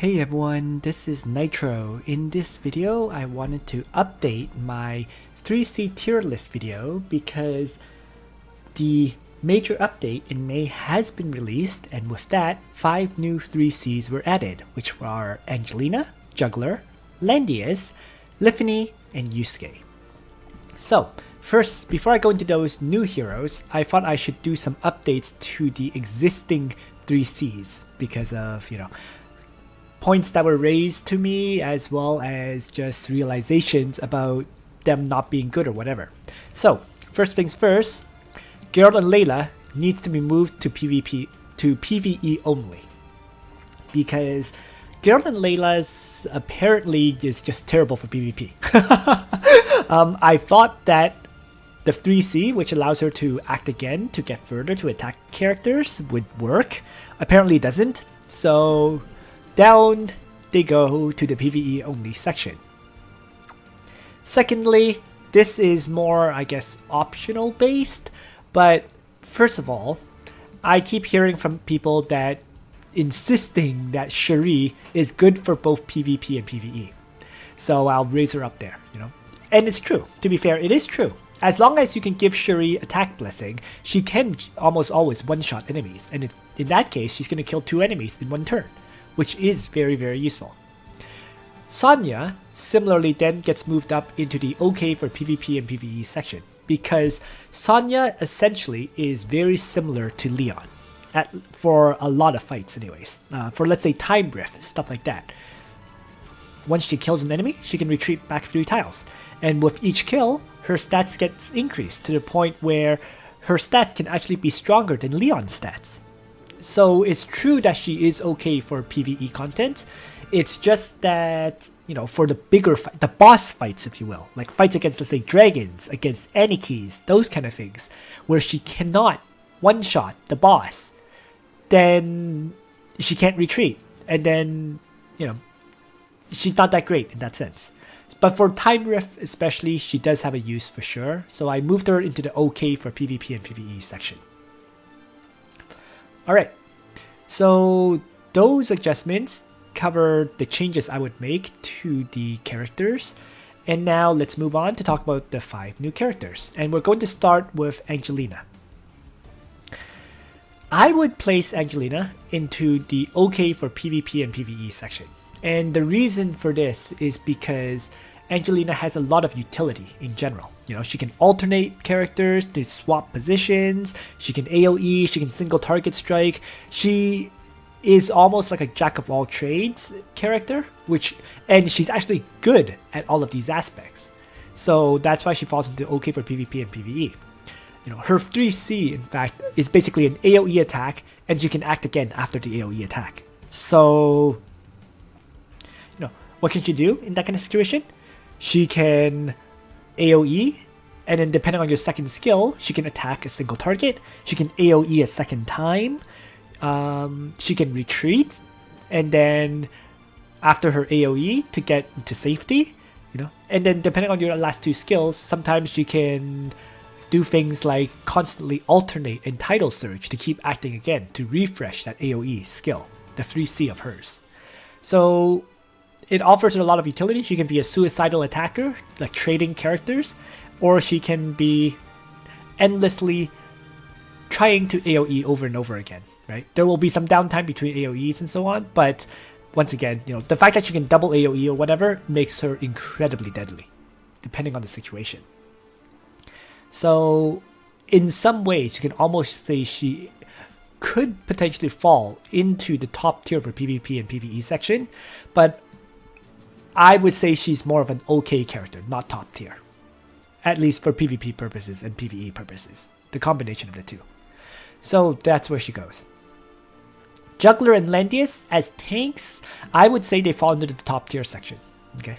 Hey everyone, this is Nitro. In this video, I wanted to update my 3C tier list video because the major update in May has been released, and with that, 5 new 3Cs were added, which are Angelina, Jugler, Landius, Liffany, and Yusuke. So, first, before I go into those new heroes, I thought I should do some updates to the existing 3Cs because of, points that were raised to me, as well as just realizations about them not being good or whatever. So, first things first, Geralt and Layla needs to be moved to PvE only, because Geralt and Layla's apparently is just terrible for PvP. I thought that the 3C, which allows her to act again to get further to attack characters, would work. Apparently it doesn't, so down they go to the PvE only section. Secondly, this is more, I guess, optional based, but first of all, I keep hearing from people that insisting that Cherie is good for both PvP and PvE. So I'll raise her up there, And it's true. To be fair, it is true. As long as you can give Cherie attack blessing, she can almost always one-shot enemies, and in that case, she's going to kill 2 enemies in one turn, which is very, very useful. Sonya similarly then gets moved up into the OK for PvP and PvE section, because Sonya essentially is very similar to Leon, for a lot of fights anyways. For let's say time rift, stuff like that. Once she kills an enemy, she can retreat back 3 tiles, and with each kill, her stats gets increased to the point where her stats can actually be stronger than Leon's stats. So it's true that she is okay for PvE content. It's just that, for the bigger the boss fights, if you will, like fights against, let's say, dragons, against Anikis, those kind of things, where she cannot one-shot the boss, then she can't retreat, and then, she's not that great in that sense. But for Time Rift especially, she does have a use for sure, so I moved her into the OK for PvP and PvE section. Alright, so those adjustments cover the changes I would make to the characters, and now let's move on to talk about the 5 new characters, and we're going to start with Angelina. I would place Angelina into the OK for PvP and PvE section, and the reason for this is because Angelina has a lot of utility in general. She can alternate characters to swap positions, she can AoE, she can single target strike. She is almost like a jack of all trades character, and she's actually good at all of these aspects. So that's why she falls into OK for PvP and PvE. Her 3C, in fact, is basically an AoE attack, and she can act again after the AoE attack. So, what can she do in that kind of situation? She can AoE, and then depending on your second skill, she can attack a single target, she can AoE a second time, she can retreat, and then after her AoE to get into safety, and then depending on your last 2 skills, sometimes she can do things like constantly alternate and tidal surge to keep acting again to refresh that AoE skill, the 3C of hers. So it offers her a lot of utility. She can be a suicidal attacker, like trading characters, or she can be endlessly trying to AoE over and over again, right? There will be some downtime between AoEs and so on, but once again, the fact that she can double AoE or whatever makes her incredibly deadly, depending on the situation. So in some ways, you can almost say she could potentially fall into the top tier for PvP and PvE section, but I would say she's more of an OK character, not top tier. At least for PvP purposes and PvE purposes. The combination of the two. So that's where she goes. Jugler and Landius as tanks, I would say they fall into the top tier section. Okay.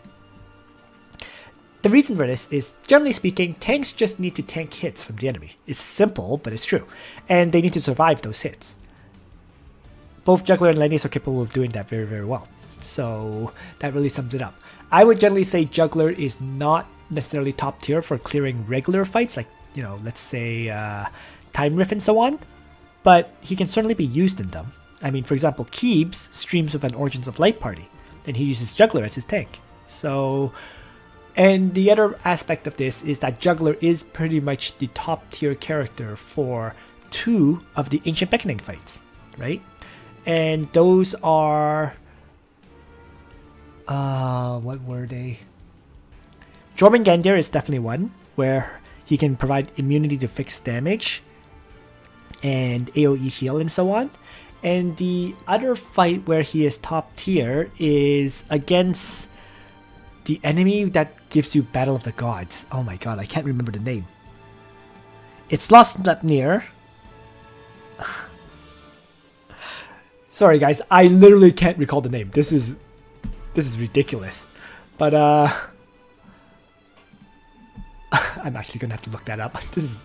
The reason for this is, generally speaking, tanks just need to tank hits from the enemy. It's simple, but it's true. And they need to survive those hits. Both Jugler and Landius are capable of doing that very, very well. So that really sums it up. I would generally say Jugler is not necessarily top tier for clearing regular fights, like, let's say Time Rift and so on, but he can certainly be used in them. I mean, for example, Keebs streams with an Origins of Light party. Then he uses Jugler as his tank. So, and the other aspect of this is that Jugler is pretty much the top tier character for 2 of the Ancient Beckoning fights, right? And those are... what were they? Jormungandr is definitely one, where he can provide immunity to fixed damage and AoE heal and so on. And the other fight where he is top tier is against the enemy that gives you Battle of the Gods. Oh my god, I can't remember the name. It's Lost Sleipnir. Sorry guys, I literally can't recall the name. This is ridiculous. But I'm actually gonna have to look that up. This is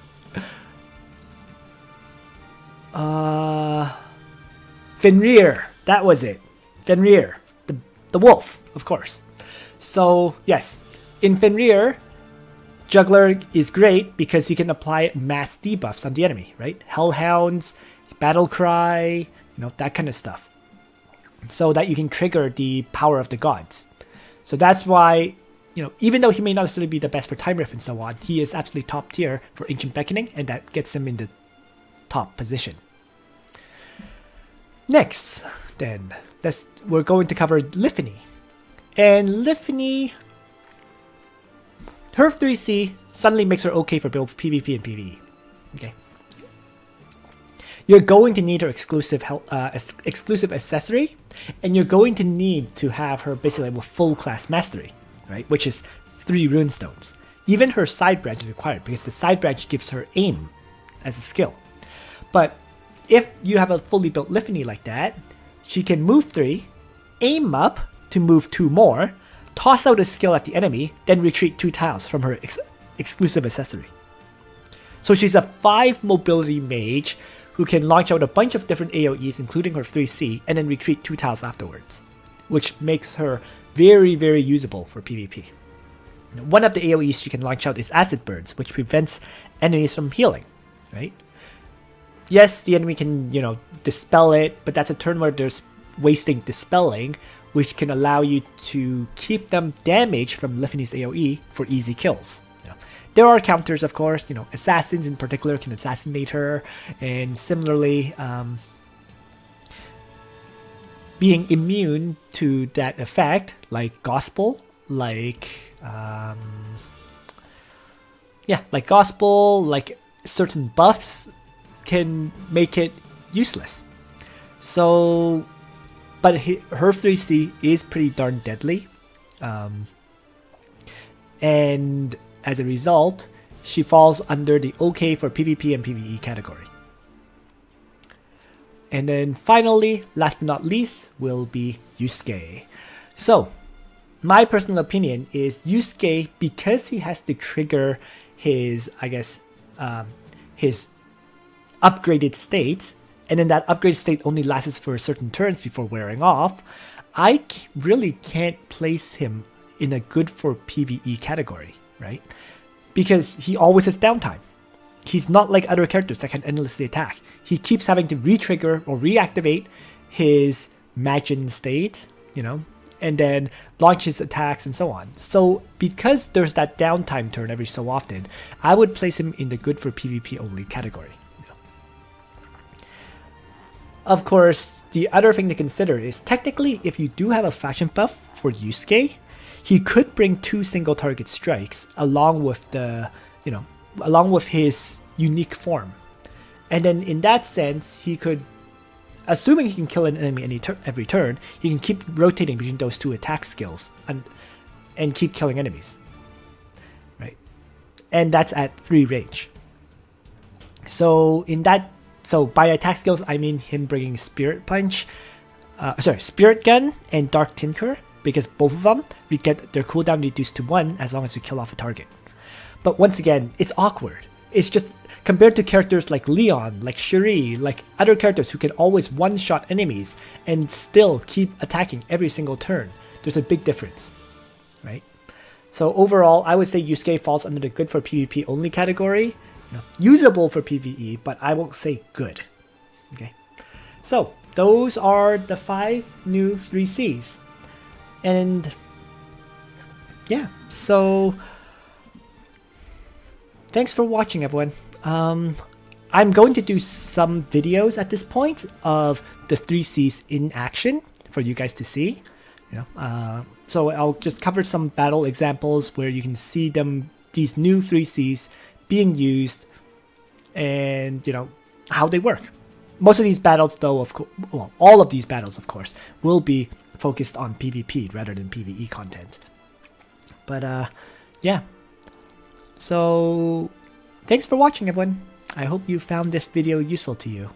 Fenrir, that was it. Fenrir, the wolf, of course. So yes, in Fenrir, Jugler is great because he can apply mass debuffs on the enemy, right? Hellhounds, Battle Cry, that kind of stuff. So that you can trigger the power of the gods. So that's why, even though he may not necessarily be the best for Time Rift and so on, he is absolutely top tier for Ancient Beckoning, and that gets him in the top position. Next, then, we're going to cover Liffany. And Liffany, her 3C suddenly makes her okay for both PvP and PvE. Okay. You're going to need her exclusive accessory, and you're going to need to have her basically with full class mastery, right? Which is 3 runestones. Even her side branch is required because the side branch gives her aim as a skill. But if you have a fully built Liffany like that, she can move 3, aim up to move 2 more, toss out a skill at the enemy, then retreat 2 tiles from her exclusive accessory. So she's a 5 mobility mage who can launch out a bunch of different AoEs, including her 3C, and then retreat 2 tiles afterwards, which makes her very, very usable for PvP. One of the AoEs she can launch out is Acid Burns, which prevents enemies from healing, right? Yes, the enemy can, dispel it, but that's a turn where there's wasting dispelling, which can allow you to keep them damaged from Liffany's AoE for easy kills. There are counters, of course, assassins in particular can assassinate her, and similarly, being immune to that effect, like Gospel, like certain buffs can make it useless. So, but her 3C is pretty darn deadly, and as a result, she falls under the okay for PvP and PvE category. And then finally, last but not least, will be Yusuke. So, my personal opinion is Yusuke, because he has to trigger his, his upgraded state, and then that upgraded state only lasts for certain turns before wearing off, I really can't place him in a good for PvE category, right? Because he always has downtime. He's not like other characters that can endlessly attack. He keeps having to re-trigger or reactivate his Magin state, and then launch his attacks and so on. So because there's that downtime turn every so often, I would place him in the good for PvP only category. Of course, the other thing to consider is technically if you do have a faction buff for Yusuke, he could bring 2 single target strikes along with along with his unique form. And then in that sense, he could, assuming he can kill an enemy every turn, he can keep rotating between those 2 attack skills and keep killing enemies, right? And that's at 3 range. So by attack skills, I mean him bringing Spirit Gun and Dark Tinker, because both of them, we get their cooldown reduced to 1 as long as you kill off a target. But once again, it's awkward. It's just, compared to characters like Leon, like Cherie, like other characters who can always one-shot enemies and still keep attacking every single turn, there's a big difference, right? So overall, I would say Yusuke falls under the good for PvP only category. Usable for PvE, but I won't say good. Okay, so those are the 5 new 3Cs. And yeah, so thanks for watching, everyone. I'm going to do some videos at this point of the 3Cs in action for you guys to see. So I'll just cover some battle examples where you can see these new 3Cs being used, and how they work. Most of these battles, though, all of these battles, of course, will be focused on PvP rather than PvE content. But yeah. So thanks for watching, everyone. I hope you found this video useful to you.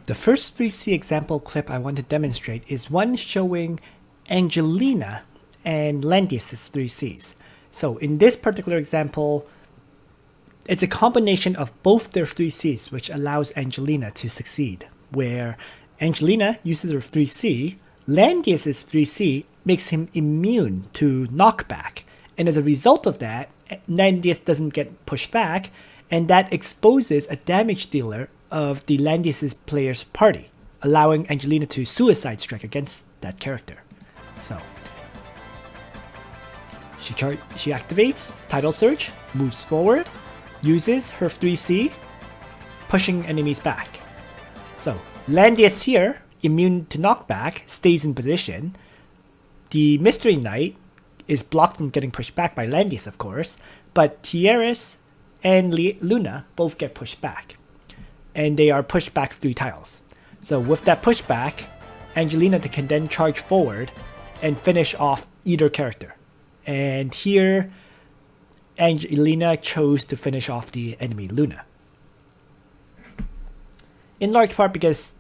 The first 3C example clip I want to demonstrate is one showing Angelina and Landius' 3Cs. So in this particular example, it's a combination of both their 3Cs which allows Angelina to succeed, where Angelina uses her 3C, Landius' 3C makes him immune to knockback, and as a result of that, Landius doesn't get pushed back, and that exposes a damage dealer of the Landius' player's party, allowing Angelina to suicide strike against that character. So she activates Tidal Surge, moves forward, uses her 3C, pushing enemies back. So Landius here, immune to knockback, stays in position. The Mystery Knight is blocked from getting pushed back by Landius, of course, but Tierlist and Luna both get pushed back, and they are pushed back 3 tiles. So with that pushback, Angelina can then charge forward and finish off either character. And here, Angelina chose to finish off the enemy Luna, in large part because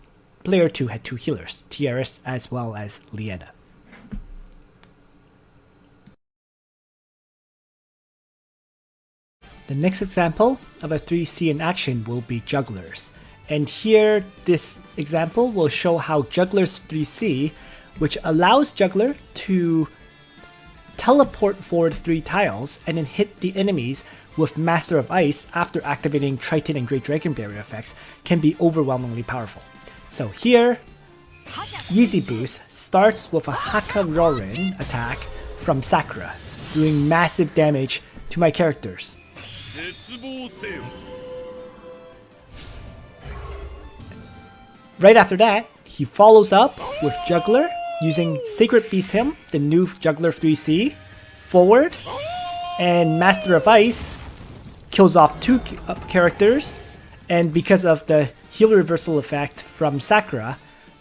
player 2 had 2 healers, Tierlist as well as Liana. The next example of a 3C in action will be Jugglers. And here, this example will show how Juggler's 3C, which allows Juggler to teleport forward 3 tiles and then hit the enemies with Master of Ice after activating Triton and Great Dragon Barrier effects, can be overwhelmingly powerful. So here, Yeezy Boost starts with a Haka Rorin attack from Sakura, doing massive damage to my characters. Right after that, he follows up with Juggler using Sacred Beast Hymn, the new Juggler 3C, forward, and Master of Ice kills off 2 characters, and because of the heal reversal effect from Sakura,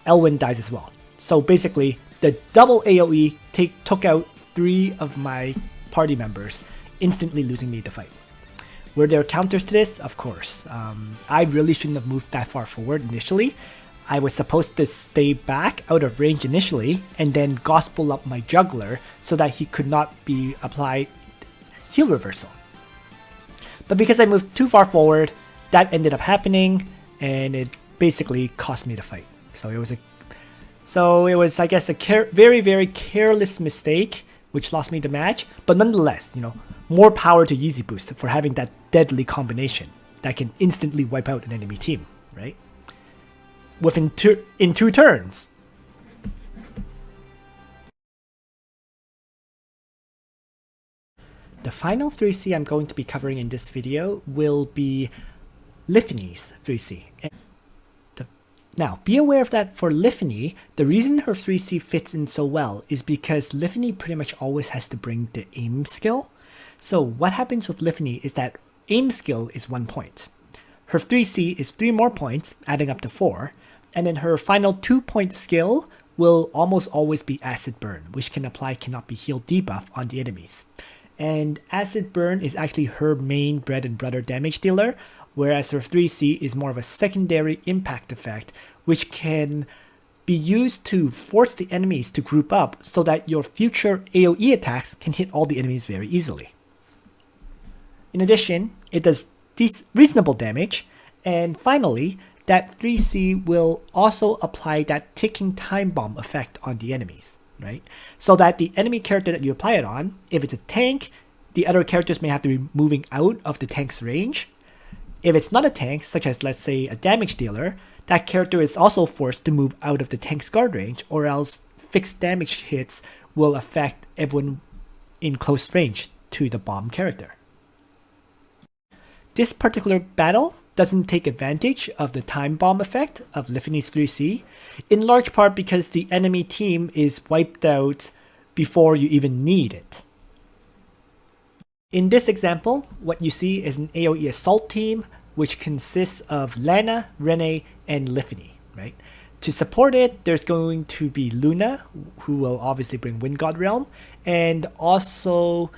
Elwyn dies as well. So basically, the double AoE took out 3 of my party members, instantly losing me the fight. Were there counters to this? Of course. I really shouldn't have moved that far forward initially. I was supposed to stay back out of range initially and then gospel up my Juggler so that he could not be applied heal reversal. But because I moved too far forward, that ended up happening, and it basically cost me the fight. So it was I guess a very, very careless mistake which lost me the match. But nonetheless, more power to Yeezy Boost for having that deadly combination that can instantly wipe out an enemy team, right? In 2 turns. The final 3C I'm going to be covering in this video will be Liffany's 3C. Now, be aware of that for Liffany, the reason her 3C fits in so well is because Liffany pretty much always has to bring the aim skill. So what happens with Liffany is that aim skill is 1 point. Her 3C is 3 more points, adding up to 4, and then her final 2-point skill will almost always be Acid Burn, which can apply cannot be healed debuff on the enemies. And Acid Burn is actually her main bread and butter damage dealer, whereas her 3C is more of a secondary impact effect, which can be used to force the enemies to group up so that your future AoE attacks can hit all the enemies very easily. In addition, it does reasonable damage, and finally, that 3C will also apply that ticking time bomb effect on the enemies, right? So that the enemy character that you apply it on, if it's a tank, the other characters may have to be moving out of the tank's range. If it's not a tank, such as let's say a damage dealer, that character is also forced to move out of the tank's guard range, or else fixed damage hits will affect everyone in close range to the bomb character. This particular battle doesn't take advantage of the time bomb effect of Liffany's 3C, in large part because the enemy team is wiped out before you even need it. In this example, what you see is an AoE assault team which consists of Lana, Rene, and Liffany, right? To support it, there's going to be Luna, who will obviously bring Wind God Realm, and also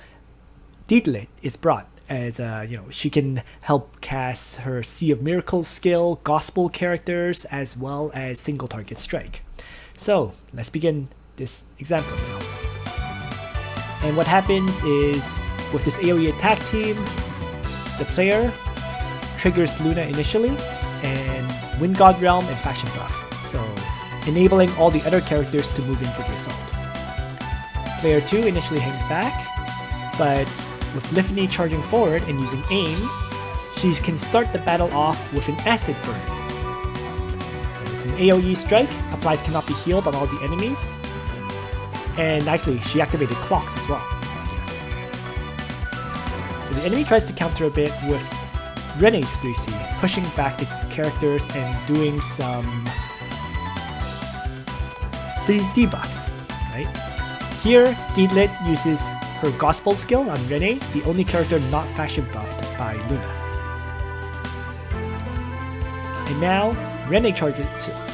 Tierlist is brought as she can help cast her Sea of Miracles skill, Gospel characters, as well as single target strike. So let's begin this example now. And what happens is, with this AoE attack team, the player triggers Luna initially, and Wind God Realm and Faction Buff, so enabling all the other characters to move in for the assault. Player 2 initially hangs back, but with Liffany charging forward and using aim, she can start the battle off with an acid burn. So it's an AoE strike, applies cannot be healed on all the enemies, and actually she activated clocks as well. So the enemy tries to counter a bit with Rene's 3C, pushing back the characters and doing some debuffs, right? Here, Tierlist uses her Gospel skill on Rene, the only character not faction buffed by Luna. And now, Rene charges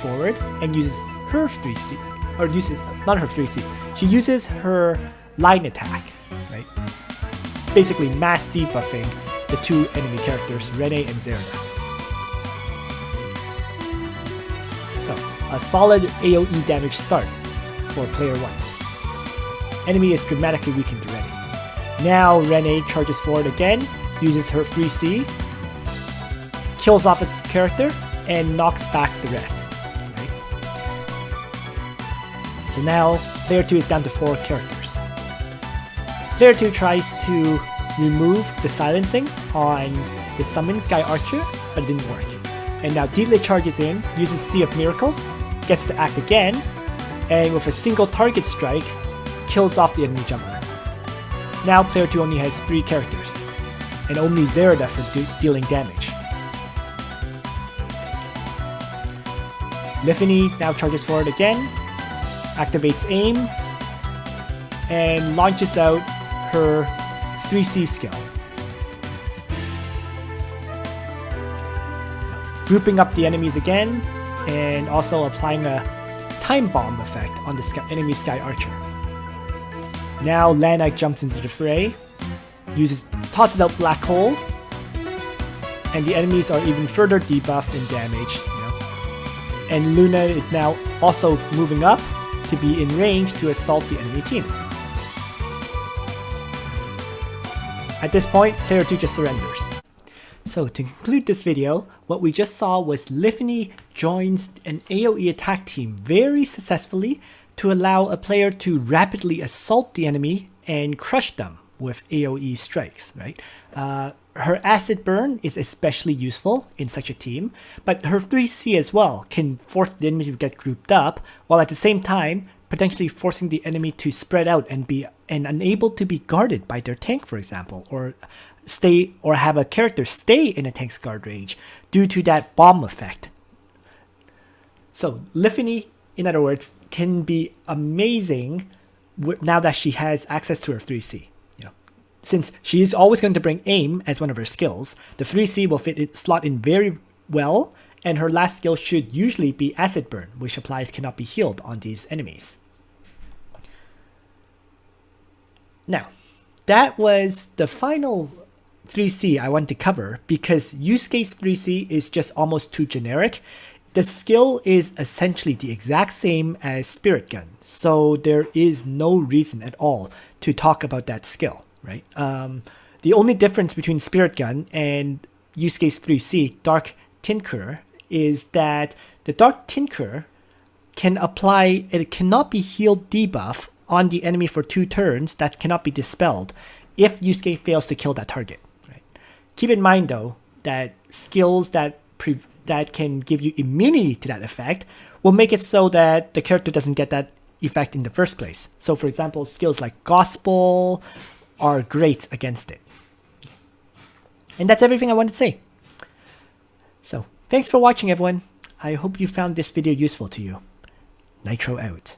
forward and uses her 3C, or uses, not her 3C, she uses her line attack, right? Basically mass debuffing the two enemy characters, Rene and Zerda. So, a solid AoE damage start for player 1. Enemy is dramatically weakened already. Now Rene charges forward again, uses her 3C, kills off a character, and knocks back the rest. Right? So now player 2 is down to 4 characters. Player 2 tries to remove the silencing on the Summon Sky Archer, but it didn't work. And now Tierlist charges in, uses Sea of Miracles, gets to act again, and with a single target strike, kills off the enemy Jugler. Now player 2 only has 3 characters, and only Zerda for dealing damage. Liffany now charges forward again, activates aim, and launches out her 3C skill. Grouping up the enemies again, and also applying a time bomb effect on the enemy Sky Archer. Now Lana jumps into the fray, tosses out Black Hole, and the enemies are even further debuffed in damage. And Luna is now also moving up to be in range to assault the enemy team. At this point, player 2 just surrenders. So to conclude this video, what we just saw was Liffany joins an AoE attack team very successfully to allow a player to rapidly assault the enemy and crush them with AoE strikes, right? Her acid burn is especially useful in such a team, but her 3C as well can force the enemy to get grouped up, while at the same time potentially forcing the enemy to spread out and be unable to be guarded by their tank, for example, or have a character stay in a tank's guard range due to that bomb effect. So Liffany, in other words, can be amazing now that she has access to her 3C. Since she is always going to bring aim as one of her skills, the 3C will slot in very well, and her last skill should usually be acid burn, which applies cannot be healed on these enemies. Now, that was the final 3C I want to cover, because Yusuke's 3C is just almost too generic. The skill is essentially the exact same as Spirit Gun, so there is no reason at all to talk about that skill, right? The only difference between Spirit Gun and Yusuke's 3C, Dark Tinker, is that the Dark Tinker can apply, it cannot be healed debuff on the enemy for 2 turns that cannot be dispelled, if Yusuke fails to kill that target. Right? Keep in mind though that skills that can give you immunity to that effect will make it so that the character doesn't get that effect in the first place. So for example, skills like Gospel are great against it. And that's everything I wanted to say. So thanks for watching, everyone. I hope you found this video useful to you. Nitro out.